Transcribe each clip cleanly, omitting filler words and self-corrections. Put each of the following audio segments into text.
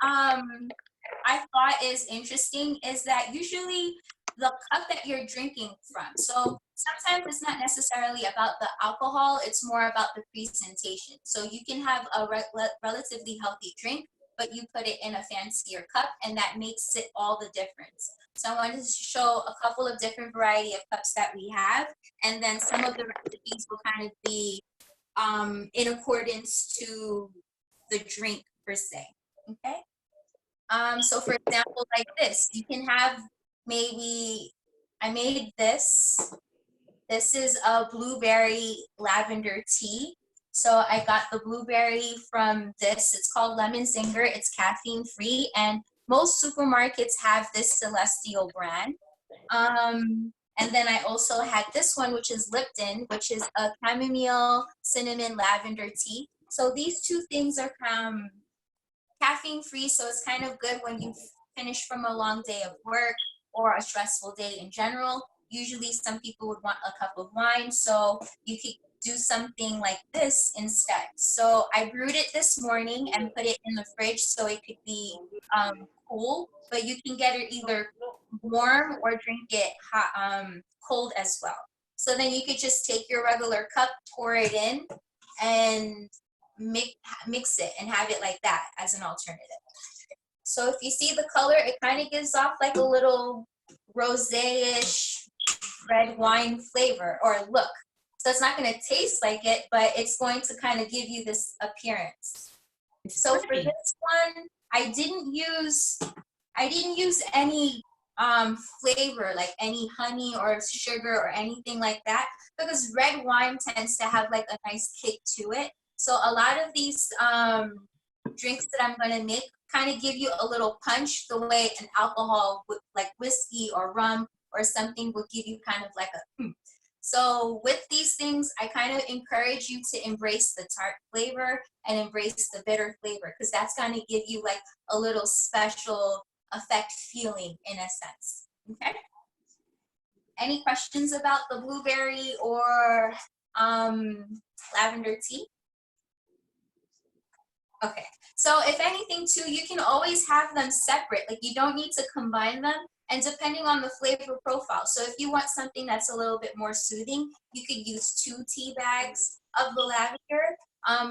I thought is interesting is that usually the cup that you're drinking from. So sometimes it's not necessarily about the alcohol, it's more about the presentation. So you can have a relatively healthy drink, but you put it in a fancier cup, and that makes it all the difference. So I wanted to show a couple of different variety of cups that we have, and then some of the recipes will kind of be in accordance to the drink per se. Okay. So for example, like this, you can have maybe, I made this. This is a blueberry lavender tea. So I got the blueberry from this. It's called Lemon Zinger. It's caffeine free, and most supermarkets have this Celestial brand. And then I also had this one, which is Lipton, which is a chamomile cinnamon lavender tea. So these two things are caffeine free, so it's kind of good when you finish from a long day of work or a stressful day in general. Usually some people would want a cup of wine, so you could do something like this instead. So I brewed it this morning and put it in the fridge so it could be cool, but you can get it either warm or drink it hot, cold as well. So then you could just take your regular cup, pour it in, and mix it and have it like that as an alternative. So if you see the color, it kind of gives off like a little rosé-ish red wine flavor or look. So it's not going to taste like it, but it's going to kind of give you this appearance. So for this one, I didn't use any flavor, like any honey or sugar or anything like that, because red wine tends to have like a nice kick to it. So a lot of these drinks that I'm going to make kind of give you a little punch the way an alcohol would, like whiskey or rum or something, would give you kind of like a So with these things, I kind of encourage you to embrace the tart flavor and embrace the bitter flavor, because that's going to give you like a little special effect feeling in a sense. Okay. Any questions about the blueberry or lavender tea? Okay, so if anything too, you can always have them separate. Like you don't need to combine them, and depending on the flavor profile. So if you want something that's a little bit more soothing, you could use 2 tea bags of the lavender.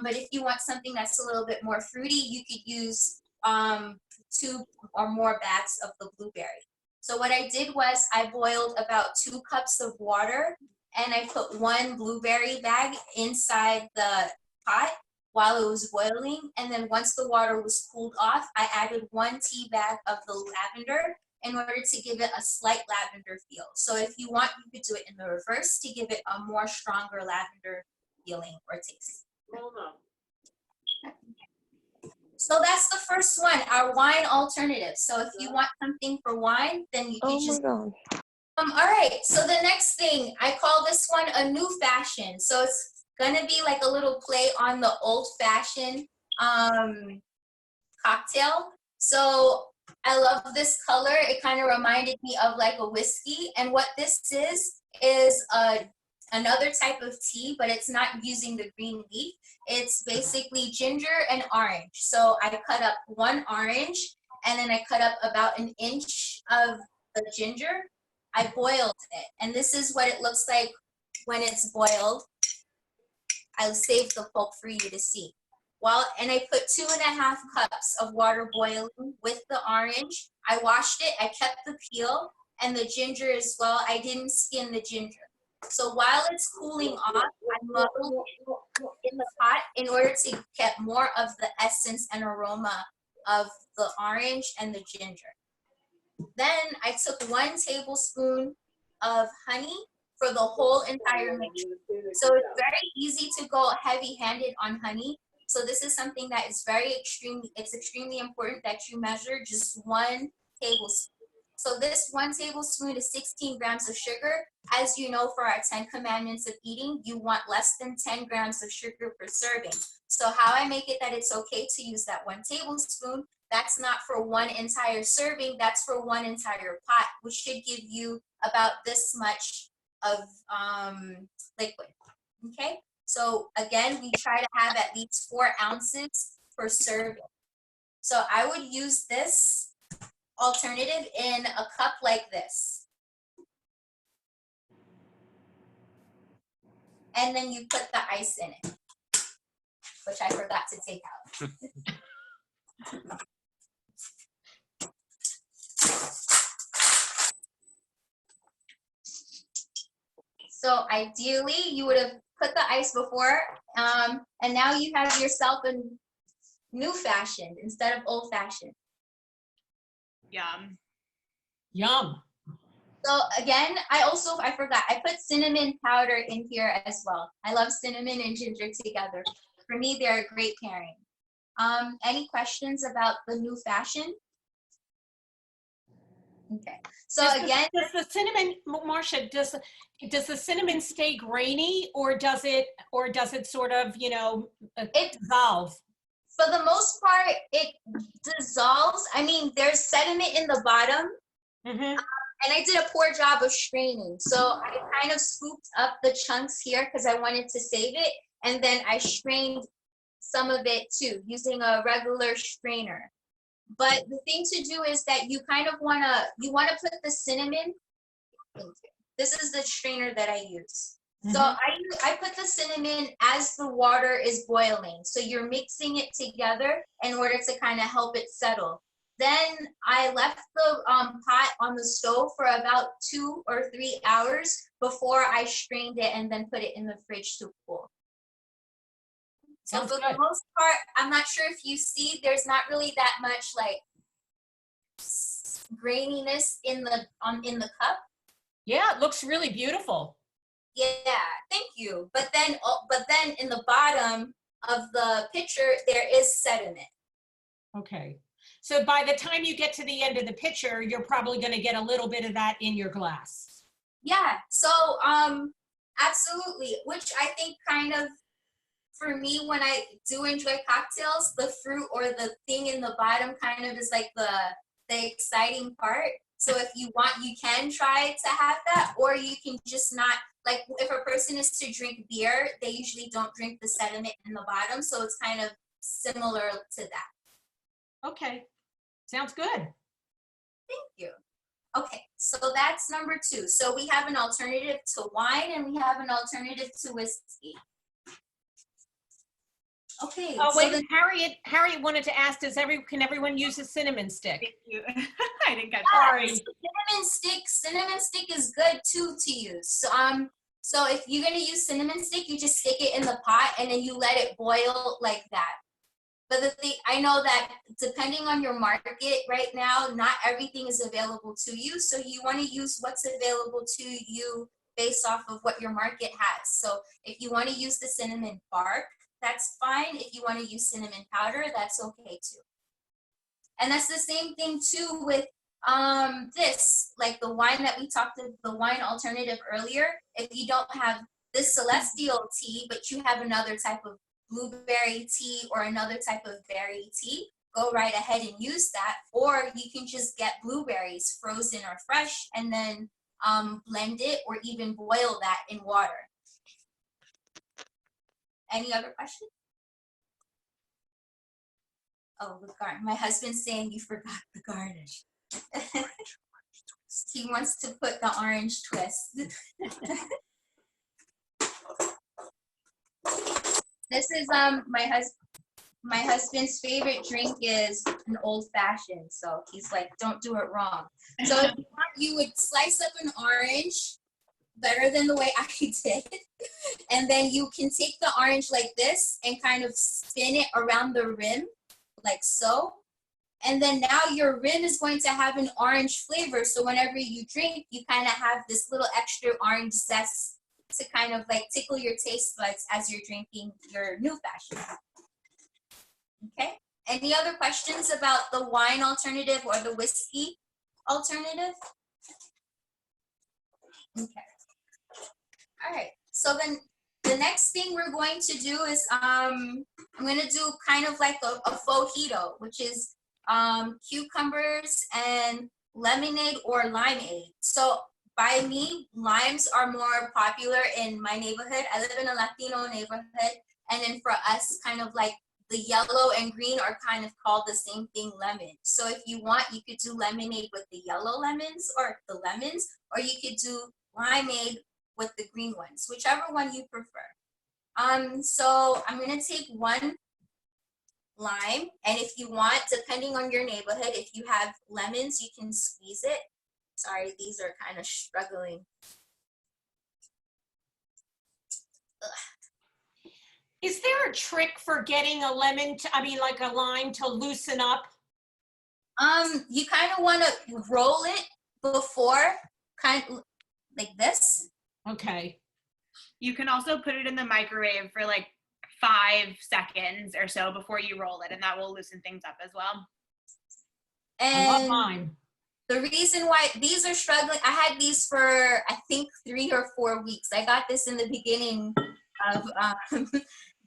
But if you want something that's a little bit more fruity, you could use 2 or more bags of the blueberry. So what I did was I boiled about 2 cups of water, and I put 1 blueberry bag inside the pot while it was boiling, and then once the water was cooled off, I added 1 tea bag of the lavender in order to give it a slight lavender feel. So if you want, you could do it in the reverse to give it a more stronger lavender feeling or taste. So that's the first one, our wine alternative. So if you want something for wine, then you could just. All right, so the next thing, I call this one a new fashion. So it's gonna be like a little play on the old-fashioned cocktail. So I love this color. It kind of reminded me of like a whiskey. And what this is another type of tea, but it's not using the green leaf. It's basically ginger and orange. So I cut up 1 orange, and then I cut up about 1 inch of the ginger. I boiled it, and this is what it looks like when it's boiled. I'll save the pulp for you to see. And I put 2.5 cups of water boiling with the orange. I washed it, I kept the peel and the ginger as well. I didn't skin the ginger. So while it's cooling off, I muddled it in the pot in order to get more of the essence and aroma of the orange and the ginger. Then I took 1 tablespoon of honey for the whole entire mixture. So it's very easy to go heavy-handed on honey. So this is something that is extremely important that you measure just 1 tablespoon. So this 1 tablespoon is 16 grams of sugar. As you know, for our 10 commandments of eating, you want less than 10 grams of sugar per serving. So how I make it that it's okay to use that 1 tablespoon, that's not for 1 entire serving, that's for 1 entire pot, which should give you about this much of liquid. Okay, so again, we try to have at least 4 ounces per serving. So I would use this alternative in a cup like this. And then you put the ice in it, which I forgot to take out. So ideally, you would have put the ice before, and now you have yourself a new fashioned instead of old fashioned. Yum. Yum. So again, I forgot, I put cinnamon powder in here as well. I love cinnamon and ginger together. For me, they're a great pairing. Any questions about the new fashion? Okay, so again, does the cinnamon, Marsha, does the cinnamon stay grainy, or does it sort of, you know, dissolve? for the most part, it dissolves. I mean, there's sediment in the bottom. Mm-hmm. And I did a poor job of straining. So I kind of scooped up the chunks here because I wanted to save it. And then I strained some of it too, using a regular strainer. But the thing to do is that you kind of want to put the cinnamon. This is the strainer that I use. Mm-hmm. So I put the cinnamon as the water is boiling. So you're mixing it together in order to kind of help it settle. Then I left the pot on the stove for about 2 or 3 hours before I strained it and then put it in the fridge to cool. So for the most part, I'm not sure if you see, there's not really that much like graininess in the cup. Yeah, it looks really beautiful. Yeah, thank you. But then in the bottom of the pitcher, there is sediment. Okay. So by the time you get to the end of the pitcher, you're probably going to get a little bit of that in your glass. Yeah, so absolutely, which I think kind of, for me, when I do enjoy cocktails, the fruit or the thing in the bottom kind of is like the exciting part. So if you want, you can try to have that, or you can just not, like if a person is to drink beer, they usually don't drink the sediment in the bottom. So it's kind of similar to that. Okay. Sounds good. Thank you. Okay, so that's number 2. So we have an alternative to wine and we have an alternative to whiskey. Okay. Oh, wait, Harriet wanted to ask, can everyone use a cinnamon stick? Thank you. I didn't catch that. Sorry. Cinnamon stick is good too to use. So if you're gonna use cinnamon stick, you just stick it in the pot and then you let it boil like that. But the thing, I know that depending on your market right now, not everything is available to you. So you want to use what's available to you based off of what your market has. So if you want to use the cinnamon bark, that's fine. If you want to use cinnamon powder, that's okay too. And that's the same thing too with this, like the wine that we talked about, the wine alternative earlier. If you don't have this celestial tea, but you have another type of blueberry tea or another type of berry tea, go right ahead and use that. Or you can just get blueberries frozen or fresh and then blend it or even boil that in water. Any other questions? Oh, the garnish. My husband's saying you forgot the garnish. He wants to put the orange twist. This is my husband's favorite drink is an old fashioned. So he's like, don't do it wrong. So if you want, you would slice up an orange, better than the way I did. And then you can take the orange like this and kind of spin it around the rim, like so. And then now your rim is going to have an orange flavor. So whenever you drink, you kind of have this little extra orange zest to kind of like tickle your taste buds as you're drinking your new fashion. Okay. Any other questions about the wine alternative or the whiskey alternative? Okay. All right. So then the next thing we're going to do is I'm going to do kind of like a fojito, which is cucumbers and lemonade or limeade. So by me, limes are more popular in my neighborhood. I live in a Latino neighborhood. And then for us, kind of like the yellow and green are kind of called the same thing, lemon. So if you want, you could do lemonade with the yellow lemons or the lemons, or you could do limeade with the green ones, whichever one you prefer. So I'm gonna take 1 lime, and if you want, depending on your neighborhood, if you have lemons, you can squeeze it. Sorry, these are kind of struggling. Is there a trick for getting a lemon to, I mean, like a lime to loosen up? You kind of want to roll it before, kind of like this. Okay. You can also put it in the microwave for like 5 seconds or so before you roll it, and that will loosen things up as well. I love And lime. the reason why these are struggling, I had these for, I think, 3 or 4 weeks. I got this in the beginning of,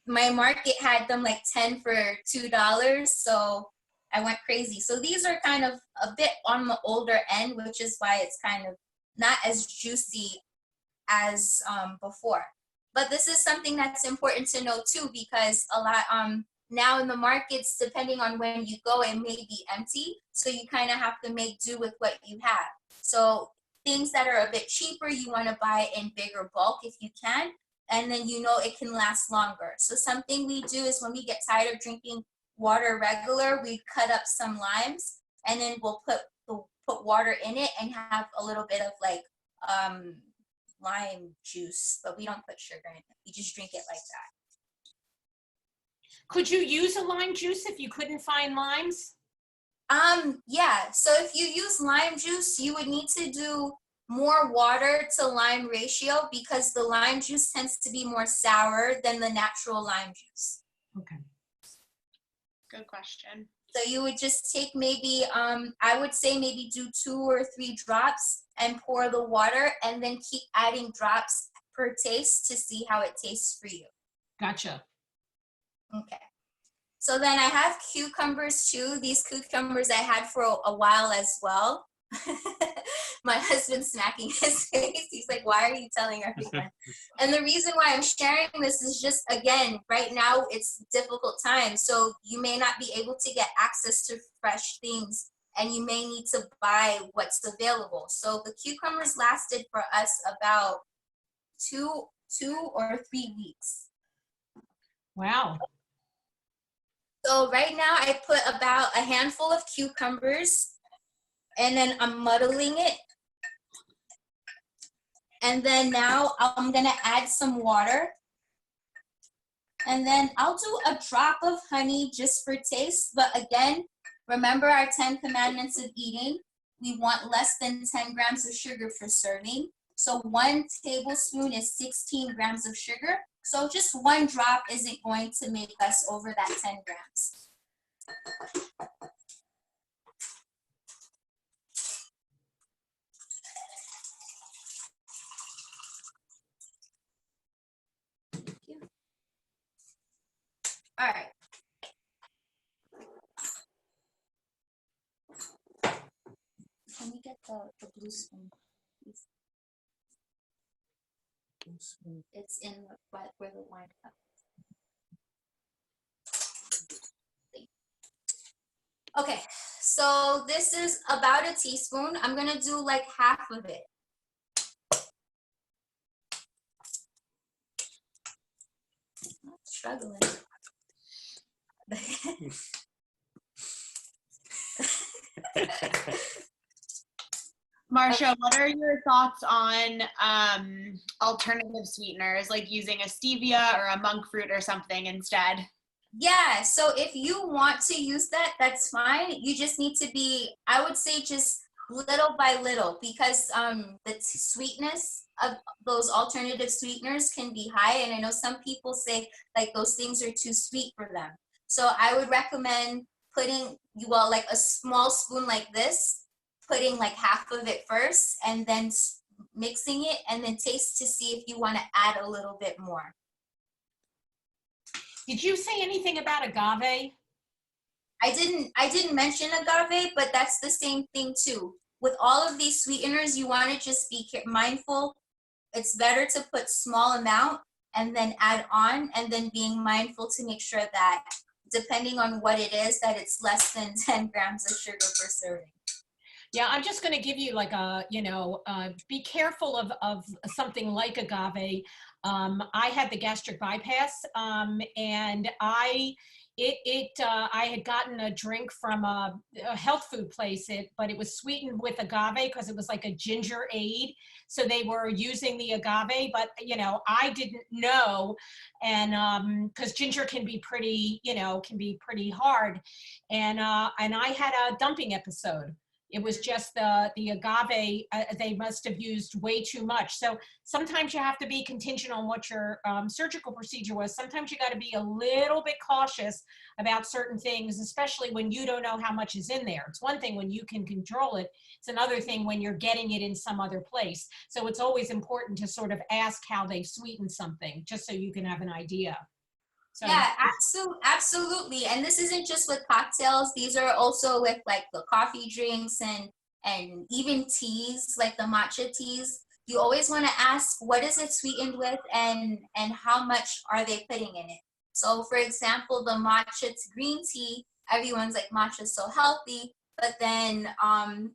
my market had them like 10 for $2. So I went crazy. So these are kind of a bit on the older end, which is why it's kind of not as juicy as before. But this is something that's important to know too, because a lot now in the markets, depending on when you go, it may be empty. So you kind of have to make do with what you have. So things that are a bit cheaper, you want to buy in bigger bulk if you can, and then you know it can last longer. So something we do is when we get tired of drinking water regular, we cut up some limes, and then we'll put water in it and have a little bit of like lime juice, but we don't put sugar in it. We just drink it like that. Could you use a lime juice if you couldn't find limes? Yeah, so if you use lime juice, you would need to do more water to lime ratio, because the lime juice tends to be more sour than the natural lime juice. Okay. Good question. So you would just take maybe, I would say maybe do 2 or 3 drops and pour the water, and then keep adding drops per taste to see how it tastes for you. Gotcha. Okay. So then I have cucumbers too. These cucumbers I had for a while as well. My husband's smacking his face. He's like, why are you telling everyone? And the reason why I'm sharing this is just, again, right now it's difficult times. So you may not be able to get access to fresh things, and you may need to buy what's available. So the cucumbers lasted for us about two or 3 weeks. Wow. So right now I put about a handful of cucumbers, and then I'm muddling it. And then now I'm gonna add some water. And then I'll do a drop of honey just for taste. But again, remember our 10 commandments of eating. We want less than 10 grams of sugar for serving. So 1 tablespoon is 16 grams of sugar. So just 1 drop isn't going to make us over that 10 grams. All right. Can we get the blue spoon, please? Blue spoon. It's in where the wine cup. Okay, so this is about a teaspoon. I'm gonna do like half of it. I'm struggling. Marsha, what are your thoughts on alternative sweeteners, like using a stevia or a monk fruit or something instead? Yeah, so if you want to use that, that's fine. You just need to be, I would say, just little by little, because the sweetness of those alternative sweeteners can be high, and I know some people say like those things are too sweet for them. So I would recommend putting, well, like a small spoon like this, putting like half of it first, and then mixing it, and then taste to see if you want to add a little bit more. Did you say anything about agave? I didn't mention agave, but that's the same thing too. With all of these sweeteners, you want to just be mindful. It's better to put small amount and then add on, and then being mindful to make sure that depending on what it is, that it's less than 10 grams of sugar per serving. Yeah, I'm just going to give you like a, be careful of something like agave. I had the gastric bypass, and I had gotten a drink from a health food place, but it was sweetened with agave because it was like a ginger aid. So they were using the agave, but I didn't know, and because ginger can be pretty, hard, and I had a dumping episode. It was just the agave. They must have used way too much. So sometimes you have to be contingent on what your surgical procedure was. Sometimes you got to be a little bit cautious about certain things, especially when you don't know how much is in there. It's one thing when you can control it. It's another thing when you're getting it in some other place. So it's always important to sort of ask how they've sweetened something, just so you can have an idea. So, yeah, absolutely. And this isn't just with cocktails. These are also with like the coffee drinks and even teas, like the matcha teas. You always want to ask, what is it sweetened with, and how much are they putting in it? So for example, the matcha green tea, everyone's like, matcha's so healthy, but then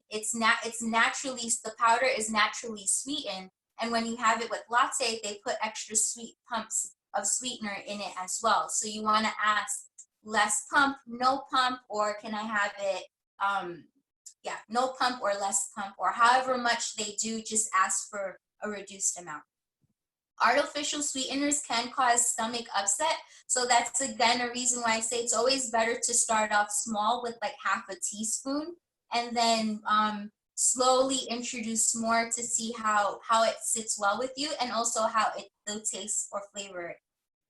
it's naturally, the powder is naturally sweetened. And when you have it with latte, they put extra sweet pumps of sweetener in it as well. So you want to ask, less pump, no pump, or can I have it, no pump or less pump, or however much they do, just ask for a reduced amount. Artificial sweeteners can cause stomach upset. So that's again a reason why I say it's always better to start off small with like half a teaspoon, and then slowly introduce more to see how it sits well with you, and also how the taste or flavor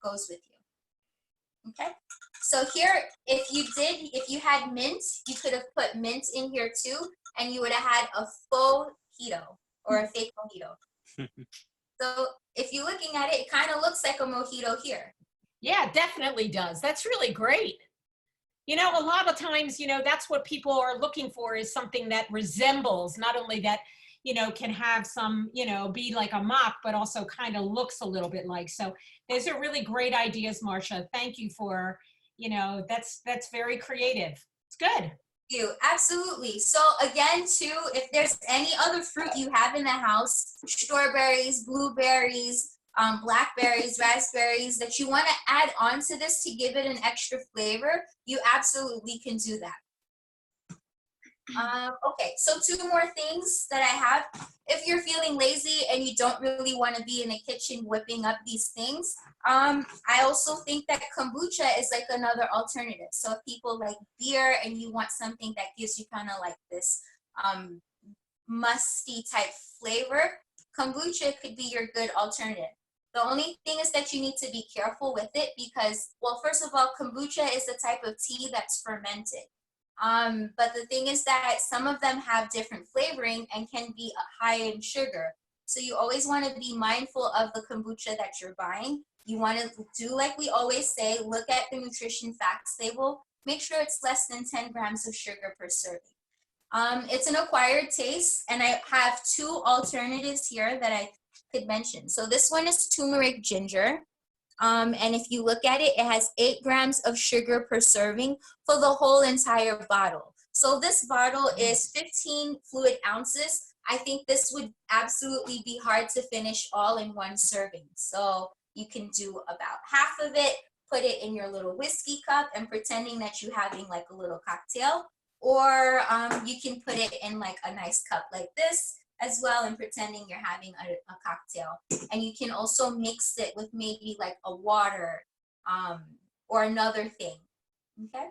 goes with you. Okay, so here, if you had mint, you could have put mint in here too, and you would have had a faux mojito or a fake mojito. So if you're looking at it, it kind of looks like a mojito here. yeah, it definitely does. That's really great. A lot of times, that's what people are looking for, is something that resembles, not only that, can have some, be like a mock, but also kind of looks a little bit like. So those are really great ideas, Marsha. Thank you for, that's very creative. It's good. You absolutely. So again, too, if there's any other fruit you have in the house, strawberries, blueberries, blackberries, raspberries, that you want to add on to this to give it an extra flavor, you absolutely can do that. Okay, so 2 more things that I have. If you're feeling lazy and you don't really want to be in the kitchen whipping up these things, I also think that kombucha is like another alternative. So if people like beer and you want something that gives you kind of like this musty type flavor, kombucha could be your good alternative. The only thing is that you need to be careful with it because, well, first of all, kombucha is a type of tea that's fermented. But the thing is that some of them have different flavoring and can be high in sugar. So you always want to be mindful of the kombucha that you're buying. You want to do like we always say, look at the nutrition facts label. Make sure it's less than 10 grams of sugar per serving. It's an acquired taste, and I have 2 alternatives here that I could mention. So this one is turmeric ginger. And if you look at it, it has 8 grams of sugar per serving for the whole entire bottle. So this bottle is 15 fluid ounces. I think this would absolutely be hard to finish all in one serving. So you can do about half of it, put it in your little whiskey cup and pretending that you're having like a little cocktail. Or you can put it in like a nice cup like this as well and pretending you're having a cocktail. And you can also mix it with maybe like a water or another thing, okay?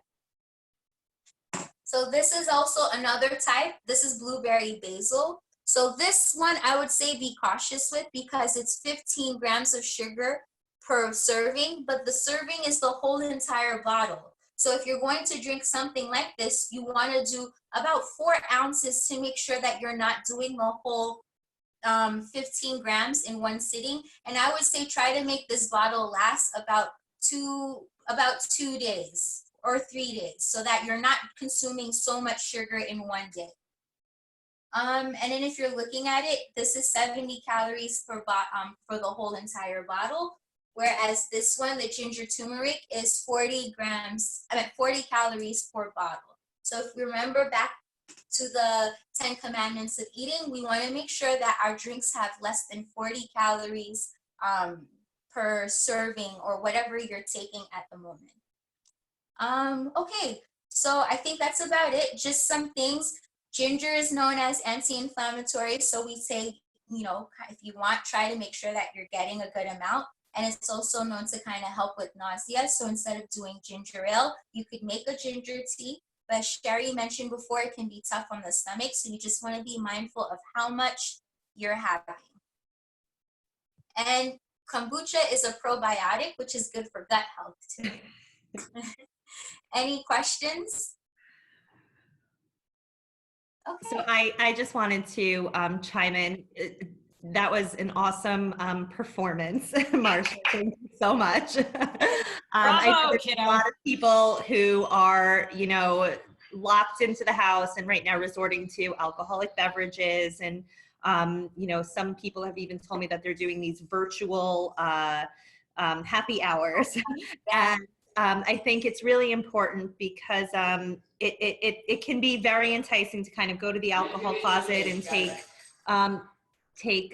So this is also another type. This is blueberry basil. So this one I would say be cautious with because it's 15 grams of sugar per serving, but the serving is the whole entire bottle. So if you're going to drink something like this, you want to do about 4 ounces to make sure that you're not doing the whole 15 grams in one sitting. And I would say try to make this bottle last about 2 days or 3 days so that you're not consuming so much sugar in one day. And then if you're looking at it, this is 70 calories for the whole entire bottle. Whereas this one, the ginger turmeric, is 40 calories per bottle. So if we remember back to the 10 commandments of eating, we want to make sure that our drinks have less than 40 calories per serving or whatever you're taking at the moment. Okay, so I think that's about it. Just some things. Ginger is known as anti-inflammatory, so we say, if you want, try to make sure that you're getting a good amount. And it's also known to kind of help with nausea. So instead of doing ginger ale, you could make a ginger tea. But as Sherry mentioned before, it can be tough on the stomach. So you just want to be mindful of how much you're having. And kombucha is a probiotic, which is good for gut health too. Any questions? Okay. So I just wanted to chime in. That was an awesome performance, Marsha. Thank you so much. I know there's a lot of people who are, locked into the house and right now resorting to alcoholic beverages. And, some people have even told me that they're doing these virtual happy hours. And I think it's really important because it can be very enticing to kind of go to the alcohol closet and take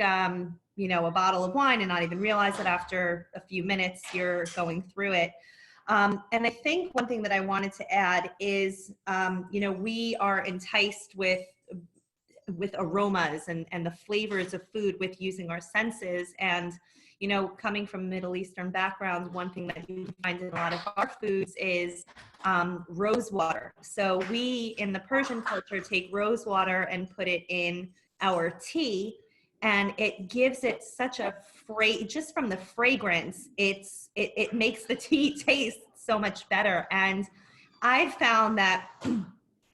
a bottle of wine and not even realize that after a few minutes you're going through it. And I think one thing that I wanted to add is, we are enticed with aromas and the flavors of food with using our senses. And, coming from Middle Eastern backgrounds, one thing that you find in a lot of our foods is rose water. So we, in the Persian culture, take rose water and put it in our tea, and it gives it such a just from the fragrance, it makes the tea taste so much better. And I found that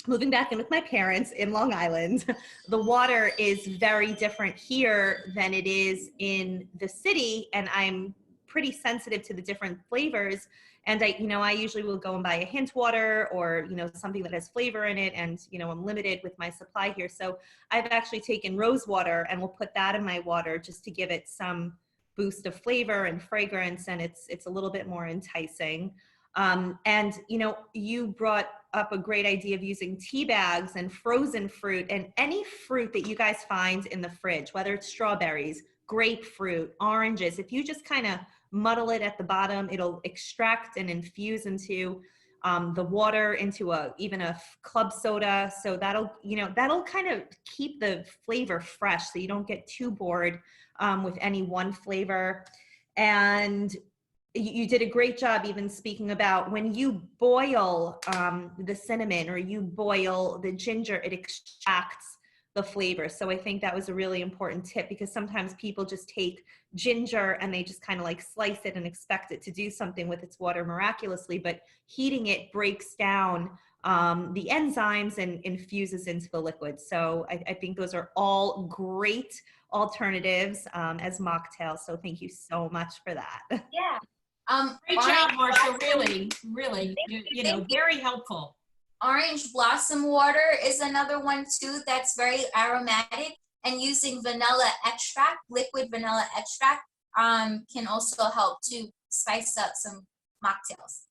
moving back in with my parents in Long Island, the water is very different here than it is in the city, and I'm pretty sensitive to the different flavors. And I usually will go and buy a hint water or, something that has flavor in it. And, I'm limited with my supply here. So I've actually taken rose water and will put that in my water just to give it some boost of flavor and fragrance. And it's a little bit more enticing. And, you brought up a great idea of using tea bags and frozen fruit and any fruit that you guys find in the fridge, whether it's strawberries, grapefruit, oranges. If you just kind of muddle it at the bottom, it'll extract and infuse into the water into even a club soda. So that'll kind of keep the flavor fresh so you don't get too bored with any one flavor. And you did a great job even speaking about when you boil the cinnamon or you boil the ginger, it extracts the flavor. So I think that was a really important tip, because sometimes people just take ginger and they just kind of like slice it and expect it to do something with its water miraculously, but heating it breaks down the enzymes and infuses into the liquid. So I think those are all great alternatives as mocktails. So thank you so much for that. Yeah. Great job, Marsha. Really, very helpful. Orange blossom water is another one too that's very aromatic, and using vanilla extract, liquid vanilla extract, can also help to spice up some mocktails.